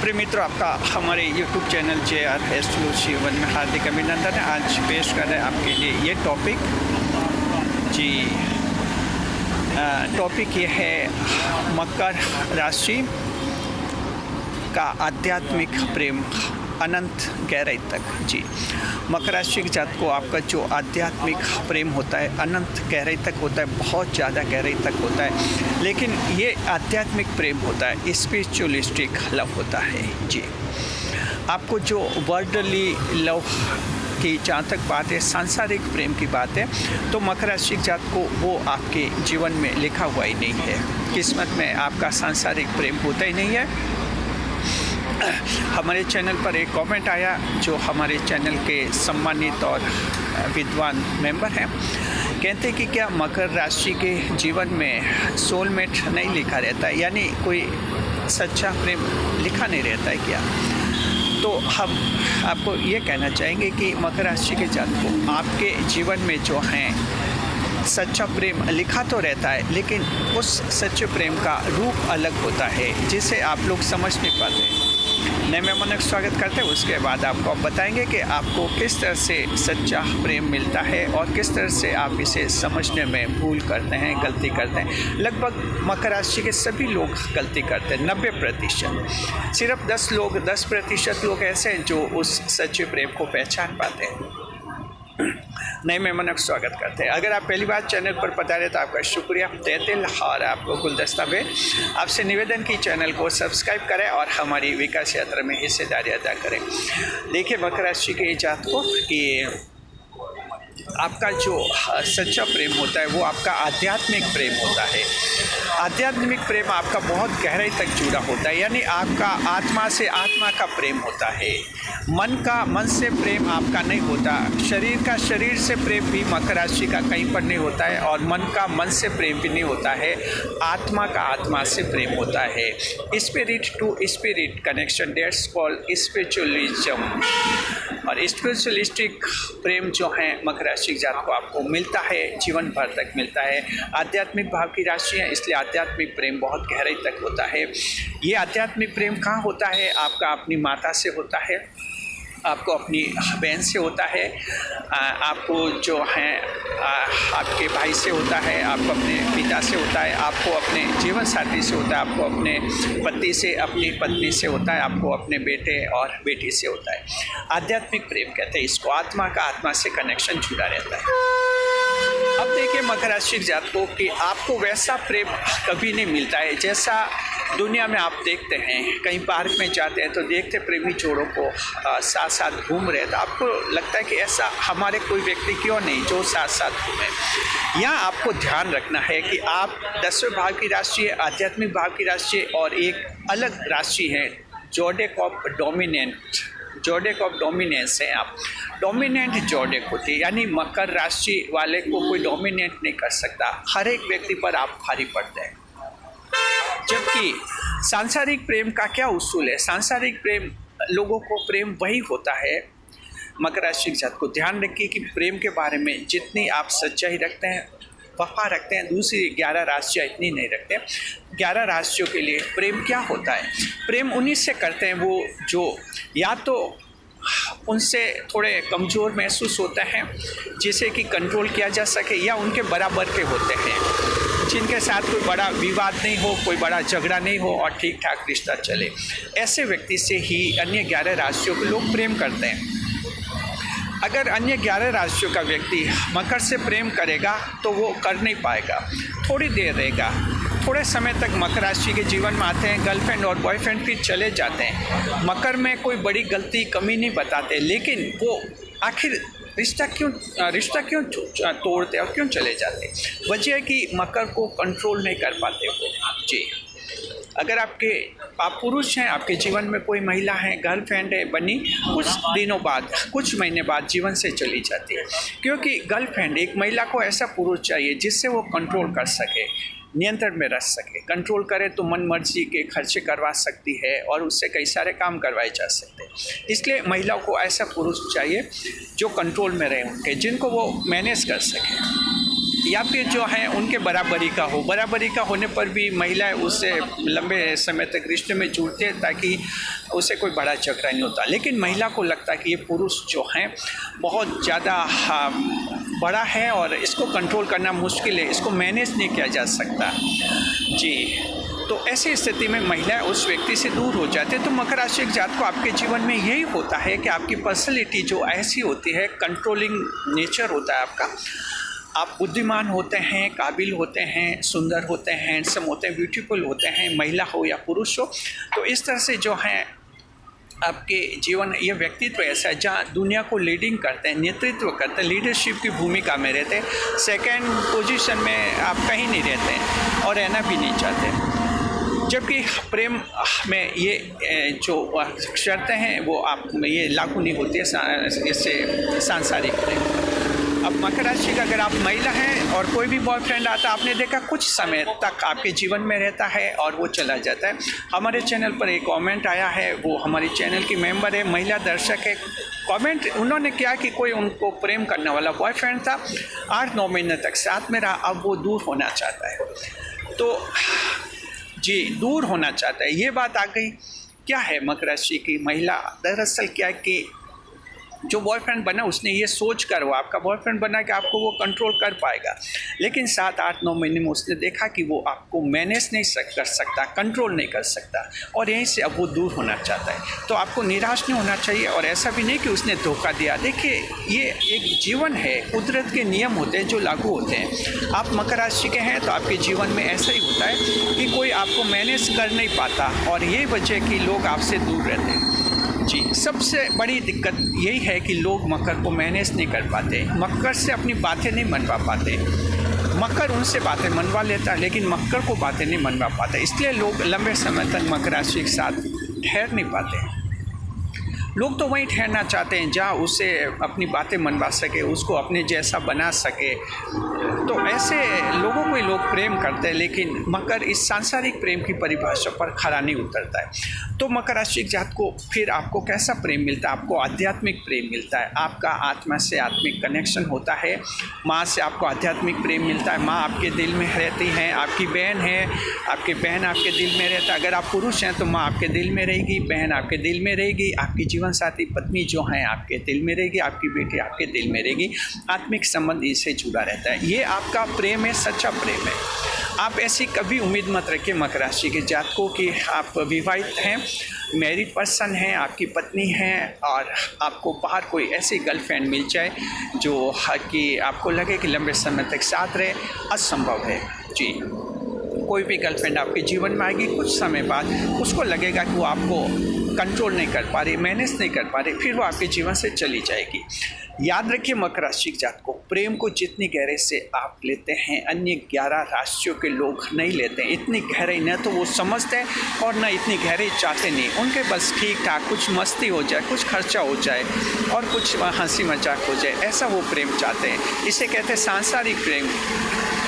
प्रिय मित्रों, आपका हमारे YouTube चैनल JR Exclusive में हार्दिक अभिनंदन है। आज पेश कर रहे हैं आपके लिए ये टॉपिक जी। टॉपिक ये है मकर राशि का आध्यात्मिक प्रेम अनंत गहराई तक जी। मकर राशि के जात को आपका जो आध्यात्मिक प्रेम होता है अनंत गहराई तक होता है, बहुत ज़्यादा गहराई तक होता है। लेकिन ये आध्यात्मिक प्रेम होता है, स्पिरिचुअलिस्टिक लव होता है जी। आपको जो वर्ल्डली लव की जहाँ तक बात है, सांसारिक प्रेम की बात है, तो मकर राशि के जात को वो आपके जीवन में लिखा हुआ ही नहीं है। किस्मत में आपका सांसारिक प्रेम होता ही नहीं है। हमारे चैनल पर एक कमेंट आया जो हमारे चैनल के सम्मानित और विद्वान मेंबर हैं, कहते कि क्या मकर राशि के जीवन में सोलमेट नहीं लिखा रहता है, यानी कोई सच्चा प्रेम लिखा नहीं रहता है क्या? तो हम आपको ये कहना चाहेंगे कि मकर राशि के जातक को आपके जीवन में जो हैं सच्चा प्रेम लिखा तो रहता है, लेकिन उस सच्चे प्रेम का रूप अलग होता है जिसे आप लोग समझ नहीं पाते। नए मेहमानों का स्वागत करते हैं। उसके बाद आपको हम बताएंगे कि आपको किस तरह से सच्चा प्रेम मिलता है और किस तरह से आप इसे समझने में भूल करते हैं, गलती करते हैं। लगभग मकर राशि के सभी लोग गलती करते हैं, 90%। सिर्फ 10% लोग ऐसे हैं जो उस सच्चे प्रेम को पहचान पाते हैं। नए मेहमानों का स्वागत करते हैं। अगर आप पहली बार चैनल पर पधारे तो आपका शुक्रिया तहे दिल और आपको गुलदस्ता में आपसे निवेदन की चैनल को सब्सक्राइब करें और हमारी विकास यात्रा में हिस्सेदारी अदा करें। देखिए मकर राशि के जातकों कि आपका जो सच्चा प्रेम होता है वो आपका आध्यात्मिक प्रेम होता है। आध्यात्मिक प्रेम आपका बहुत गहराई तक जुड़ा होता है, यानी आपका आत्मा से आत्मा का प्रेम होता है। मन से प्रेम आपका नहीं होता, शरीर का शरीर से प्रेम भी मकर राशि का कहीं पर नहीं होता है, और मन का मन से प्रेम भी नहीं होता है। आत्मा का आत्मा से प्रेम होता है। Spirit to spirit connection, that's called spiritualism. और स्पिरिचुअलिस्टिक प्रेम जो है मकर राशि के जातक को आपको मिलता है, जीवन भर तक मिलता है। आध्यात्मिक भाव की राशि है, इसलिए आध्यात्मिक प्रेम बहुत गहराई तक होता है। ये आध्यात्मिक प्रेम कहाँ होता है? आपका अपनी माता से होता है, आपको अपनी बहन से होता है, आपको जो है आपके भाई से होता है, आपको अपने पिता से होता है, आपको अपने जीवन साथी से होता है, आपको अपने पति से, अपनी पत्नी से होता है, आपको अपने बेटे और बेटी से होता है। आध्यात्मिक प्रेम कहते हैं इसको, आत्मा का आत्मा से कनेक्शन जुड़ा रहता है। अब देखिए मकर राशि के जातकों कि आपको वैसा प्रेम कभी नहीं मिलता है जैसा दुनिया में आप देखते हैं। कहीं पार्क में जाते हैं तो देखते प्रेमी जोड़ों को साथ साथ घूम रहे, तो आपको लगता है कि ऐसा हमारे कोई व्यक्ति क्यों नहीं जो साथ साथ घूमे। यहाँ आपको ध्यान रखना है कि आप 10वें भाव की राशि है, आध्यात्मिक भाव की राशि है, और एक अलग राशि है जोडेक ऑफ डोमिनेंस है। आप डोमिनेंट जोडेक होती है, यानी मकर राशि वाले को कोई डोमिनेट नहीं कर सकता, हर एक व्यक्ति पर आप भारी पड़ते हैं। जबकि सांसारिक प्रेम का क्या उसूल है? सांसारिक प्रेम लोगों को प्रेम वही होता है। मकर राशि के जातक को ध्यान रखिए कि प्रेम के बारे में जितनी आप सच्चाई रखते हैं, वफा रखते हैं, दूसरी 11 राशियाँ इतनी नहीं रखते। 11 राशियों के लिए प्रेम क्या होता है? प्रेम उन्हीं से करते हैं वो जो या तो उनसे थोड़े कमज़ोर महसूस होते हैं जिसे कि कंट्रोल किया जा सके, या उनके बराबर के होते हैं जिनके साथ कोई बड़ा विवाद नहीं हो, कोई बड़ा झगड़ा नहीं हो और ठीक ठाक रिश्ता चले। ऐसे व्यक्ति से ही अन्य 11 राशियों के लोग प्रेम करते हैं। अगर अन्य 11 राशियों का व्यक्ति मकर से प्रेम करेगा तो वो कर नहीं पाएगा, थोड़ी देर रहेगा, थोड़े समय तक मकर राशि के जीवन में आते हैं, गर्लफ्रेंड और बॉयफ्रेंड फिर चले जाते हैं। मकर में कोई बड़ी गलती कमी नहीं बताते, लेकिन वो आखिर रिश्ता क्यों तोड़ते और क्यों चले जाते? वजह है कि मकर को कंट्रोल नहीं कर पाते वो जी। अगर आप पुरुष हैं, आपके जीवन में कोई महिला है, गर्लफ्रेंड है बनी, कुछ दिनों बाद, कुछ महीने बाद जीवन से चली जाती है, क्योंकि गर्लफ्रेंड एक महिला को ऐसा पुरुष चाहिए जिससे वो कंट्रोल कर सके, नियंत्रण में रख सके। कंट्रोल करे तो मन मर्जी के खर्चे करवा सकती है और उससे कई सारे काम करवाए जा सकते हैं। इसलिए महिलाओं को ऐसा पुरुष चाहिए जो कंट्रोल में रहे उनके, जिनको वो मैनेज कर सके। या फिर जो है उनके बराबरी का हो। बराबरी का होने पर भी महिलाएं उससे लंबे समय तक रिश्ते में जुड़ते हैं ताकि उसे कोई बड़ा झगड़ा नहीं होता। लेकिन महिला को लगता है कि ये पुरुष जो हैं बहुत ज़्यादा बड़ा है और इसको कंट्रोल करना मुश्किल है, इसको मैनेज नहीं किया जा सकता। जी, तो ऐसी स्थिति में महिलाएं उस व्यक्ति से दूर हो जाते हैं। तो मकर राशि के जातक को आपके जीवन में यही होता है कि आपकी पर्सनैलिटी जो ऐसी होती है, कंट्रोलिंग नेचर होता है आपका। आप बुद्धिमान होते हैं, काबिल होते हैं, सुंदर होते हैं, हैंडसम होते हैं, ब्यूटीफुल होते हैं, महिला हो या पुरुष हो। तो इस तरह से जो है आपके जीवन ये व्यक्तित्व ऐसा है जहाँ दुनिया को लीडिंग करते हैं, नेतृत्व करते हैं, लीडरशिप की भूमिका में रहते हैं। सेकंड पोजीशन में आप कहीं नहीं रहते हैं और रहना भी नहीं चाहते। जबकि प्रेम में ये जो शर्तें हैं वो आप में ये लागू नहीं होती है, इससे सांसारिक प्रेम। अब मकर राशि का अगर आप महिला हैं और कोई भी बॉयफ्रेंड आता, आपने देखा कुछ समय तक आपके जीवन में रहता है और वो चला जाता है। हमारे चैनल पर एक कमेंट आया है, वो हमारे चैनल की मेंबर है, महिला दर्शक है। कमेंट उन्होंने किया कि कोई उनको प्रेम करने वाला बॉयफ्रेंड था, 8-9 महीने तक साथ में रहा, अब वो दूर होना चाहता है। तो जी, दूर होना चाहता है, ये बात आ गई। क्या है मकर राशि की महिला, दरअसल क्या है कि जो बॉयफ्रेंड बना उसने ये सोच कर वो आपका बॉयफ्रेंड बना कि आपको वो कंट्रोल कर पाएगा, लेकिन 7-8-9 महीने में उसने देखा कि वो आपको मैनेज नहीं कर सकता, कंट्रोल नहीं कर सकता और यहीं से अब वो दूर होना चाहता है। तो आपको निराश नहीं होना चाहिए और ऐसा भी नहीं कि उसने धोखा दिया। देखिए, ये एक जीवन है, कुदरत के नियम होते हैं जो लागू होते हैं। आप मकर राशि के हैं तो आपके जीवन में ऐसा ही होता है कि कोई आपको मैनेज कर नहीं पाता और यही वजह कि लोग आपसे दूर रहते हैं। जी, सबसे बड़ी दिक्कत यही है कि लोग मकर को मैनेज नहीं कर पाते, मकर से अपनी बातें नहीं मनवा पाते। मकर उनसे बातें मनवा लेता है लेकिन मकर को बातें नहीं मनवा पाता, इसलिए लोग लंबे समय तक मकर राशि के साथ ठहर नहीं पाते। लोग तो वहीं ठहरना चाहते हैं जहाँ उसे अपनी बातें मनवा सके, उसको अपने जैसा बना सके। तो ऐसे लोगों को ही लोग प्रेम करते हैं, लेकिन मकर इस सांसारिक प्रेम की परिभाषा पर खरा नहीं उतरता है। तो मकर राशि के जातक को फिर आपको कैसा प्रेम मिलता है? आपको आध्यात्मिक प्रेम मिलता है, आपका आत्मा से आत्मिक कनेक्शन होता है, माँ से आपको आध्यात्मिक प्रेम मिलता है। माँ आपके दिल में रहती हैं, आपकी बहन है, आपकी बहन आपके दिल में रहता है। अगर आप पुरुष हैं तो माँ आपके दिल में रहेगी, बहन आपके दिल में रहेगी, आपकी जीवन साथी पत्नी जो है आपके दिल में रहेगी, आपकी बेटी आपके दिल में रहेगी। आत्मिक संबंध इससे जुड़ा रहता है। ये आपका प्रेम है, सच्चा प्रेम है। आप ऐसी कभी उम्मीद मत रखिए मकर राशि के जातकों कि आप विवाहित हैं, मैरिड पर्सन हैं, आपकी पत्नी हैं और आपको बाहर कोई ऐसी गर्लफ्रेंड मिल जाए जो कि आपको लगे कि लंबे समय तक साथ रहे, असंभव है। जी, कोई भी गर्लफ्रेंड आपके जीवन में आएगी, कुछ समय बाद उसको लगेगा कि वो आपको कंट्रोल नहीं कर पा रही, मैनेज नहीं कर पा रही, फिर वो आपके जीवन से चली जाएगी। याद रखिए मकर राशि के जातक को, प्रेम को जितनी गहरे से आप लेते हैं अन्य 11 राशियों के लोग नहीं लेते हैं। इतनी गहराई न तो वो समझते हैं और न इतनी गहराई चाहते नहीं। उनके बस ठीक ठाक कुछ मस्ती हो जाए, कुछ खर्चा हो जाए और कुछ हंसी मजाक हो जाए, ऐसा वो प्रेम चाहते हैं। इसे कहते हैं सांसारिक प्रेम।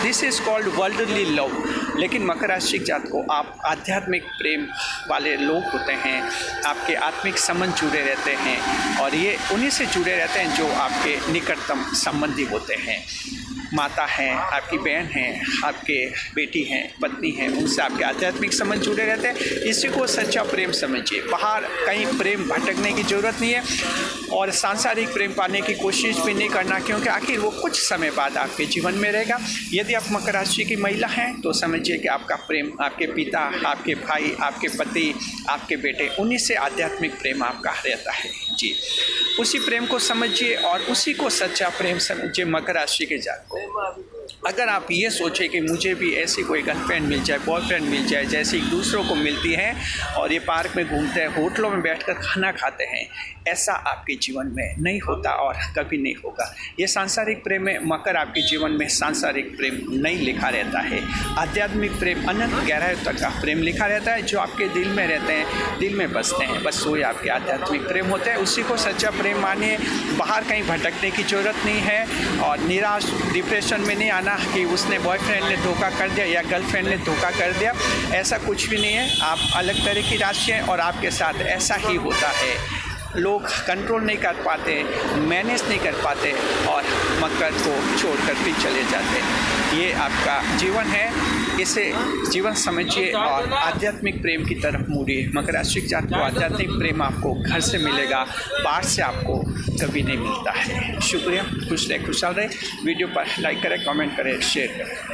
This is called worldly love. लेकिन मकर राशि के जातक को आप आध्यात्मिक प्रेम वाले लोग होते हैं, आपके आत्मिक संबंध जुड़े रहते हैं और ये उन्हीं से जुड़े रहते हैं जो आपके निकटतम संबंधी होते हैं। माता हैं, आपकी बहन हैं, आपके बेटी हैं, पत्नी हैं, उनसे आपके आध्यात्मिक संबंध जुड़े रहते हैं। इसी को सच्चा प्रेम समझिए। बाहर कहीं प्रेम भटकने की ज़रूरत नहीं है और सांसारिक प्रेम पाने की कोशिश भी नहीं करना, क्योंकि आखिर वो कुछ समय बाद आपके जीवन में रहेगा। यदि आप मकर राशि की महिला हैं तो समझिए कि आपका प्रेम आपके पिता, आपके भाई, आपके पति, आपके बेटे, उन्हीं से आध्यात्मिक प्रेम आपका रहता है। जी, उसी प्रेम को समझिए और उसी को सच्चा प्रेम समझिए मकर राशि के जातक। अगर आप ये सोचें कि मुझे भी ऐसी कोई गर्लफ्रेंड मिल जाए, बॉयफ्रेंड मिल जाए जैसे एक दूसरों को मिलती है और ये पार्क में घूमते हैं, होटलों में बैठकर खाना खाते हैं, ऐसा आपके जीवन में नहीं होता और कभी नहीं होगा। ये सांसारिक प्रेम में मकर आपके जीवन में सांसारिक प्रेम नहीं लिखा रहता है। आध्यात्मिक प्रेम, अनंत गहराई तक का प्रेम लिखा रहता है, जो आपके दिल में रहते हैं, दिल में बसते हैं, बस वही आपके आध्यात्मिक प्रेम होते हैं। उसी को सच्चा प्रेम मानिए। बाहर कहीं भटकने की ज़रूरत नहीं है और निराश डिप्रेशन में नहीं आना कि उसने बॉयफ्रेंड ने धोखा कर दिया या गर्लफ्रेंड ने धोखा कर दिया, ऐसा कुछ भी नहीं है। आप अलग तरह की राशि हैं और आपके साथ ऐसा ही होता है। लोग कंट्रोल नहीं कर पाते, मैनेज नहीं कर पाते और मकर को छोड़कर भी चले जाते हैं। ये आपका जीवन है, इसे जीवन समझिए और आध्यात्मिक प्रेम की तरफ मुड़िए। मकर राशि के जात को आध्यात्मिक प्रेम आपको घर से मिलेगा, बाहर से आपको कभी नहीं मिलता है। शुक्रिया, खुश रहे, खुशहाल रहे। वीडियो पर लाइक करें, कमेंट करें, शेयर करें।